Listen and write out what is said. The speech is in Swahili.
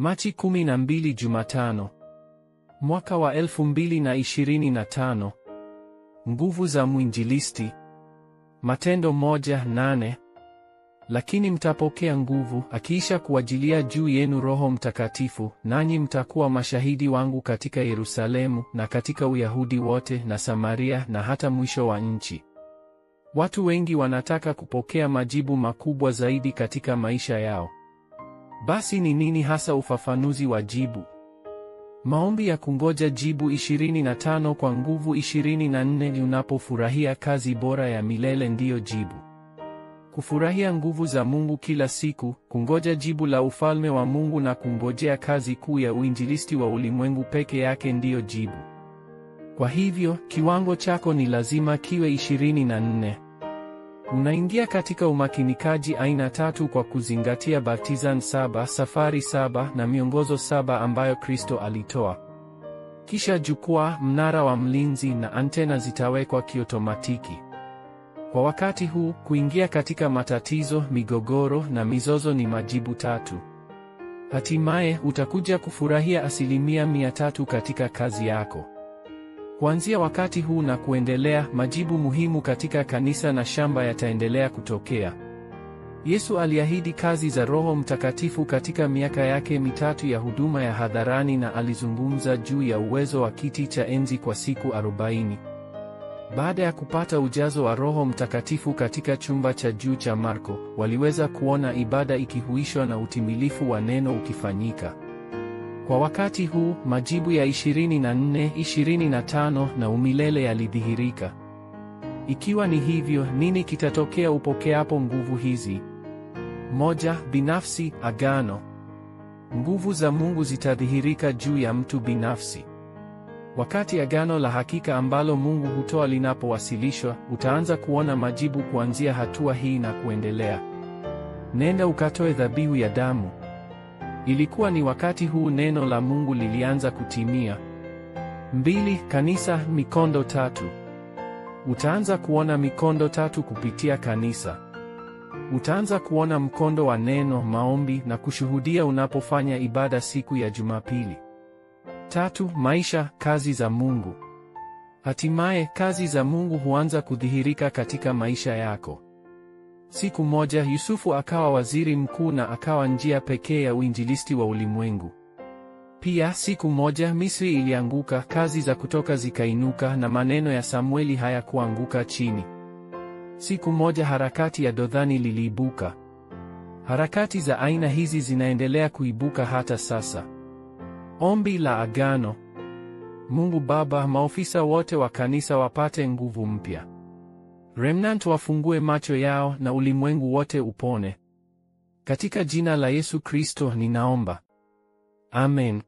Machi 12 Jumatano. Mwaka wa 2025. Nguvu za mwinjilisti. Matendo 1:8. Lakini mtapokea nguvu, akiisha kuwajilia juu yenu Roho Mtakatifu, nanyi mtakuwa mashahidi wangu katika Yerusalemu, na katika Uyahudi wote, na Samaria, na hata mwisho wa nchi. Watu wengi wanataka kupokea majibu makubwa zaidi katika maisha yao. Basi ni nini hasa ufafanuzi wa jibu? Maombi ya kungoja jibu 25 kwa nguvu 24. Unapofurahia kazi bora ya milele ndiyo jibu. Kufurahia nguvu za Mungu kila siku, kungoja jibu la ufalme wa Mungu na kungojea kazi kuu ya uinjilisti wa ulimwengu peke yake ndiyo jibu. Kwa hivyo, kiwango chako ni lazima kiwe 24. Unaingia katika umakinikaji aina tatu kwa kuzingatia baptizan 7, safari 7 na miongozo 7 ambayo Kristo alitoa. Kisha jukwaa, mnara wa mlinzi na antena zitawekwa kiotomatiki. Kwa wakati huu, kuingia katika matatizo, migogoro na mizozo ni majibu tatu. Hatimaye, utakuja kufurahia 300% katika kazi yako. Kuanzia wakati huu na kuendelea, majibu muhimu katika kanisa na shamba yataendelea kutokea. Yesu aliahidi kazi za Roho Mtakatifu katika miaka yake mitatu ya huduma ya hadharani, na alizungumza juu ya uwezo wa kiti cha enzi kwa siku 40. Baada ya kupata ujazo wa Roho Mtakatifu katika chumba cha juu cha Marko, waliweza kuona ibada ikihuishwa na utimilifu wa neno ukifanyika. Kwa wakati huu, majibu ya 24, 25 na umilele yalidhihirika. Ikiwa ni hivyo, nini kitatokea upokeapo nguvu hizi? 1. Binafsi, agano. Nguvu za Mungu zitadhihirika juu ya mtu binafsi. Wakati agano la hakika ambalo Mungu hutoa linapowasilishwa, utaanza kuona majibu kuanzia hatua hii na kuendelea. Nenda ukatoe dhabihu ya damu. Ilikuwa ni wakati huu neno la Mungu lilianza kutimia. 2. Kanisa, mikondo 3. Utaanza kuona mikondo 3 kupitia kanisa. Utaanza kuona mkondo wa neno, maombi na kushuhudia unapofanya ibada siku ya Jumapili. 3. Maisha, kazi za Mungu. Hatimaye, kazi za Mungu huanza kudhihirika katika maisha yako. Siku moja Yusufu akawa waziri mkuu na akawa njia pekee ya uinjilisti wa ulimwengu. Pia siku moja Misri ilianguka, kazi za Kutoka zikainuka na maneno ya Samueli hayakuanguka chini. Siku moja harakati ya Dothani liliibuka. Harakati za aina hizi zinaendelea kuibuka hata sasa. Ombi la agano. Mungu Baba, maofisa wote wa kanisa wapate nguvu mpya. Remnant wafungue macho yao na ulimwengu wote upone. Katika jina la Yesu Kristo ninaomba. Amen.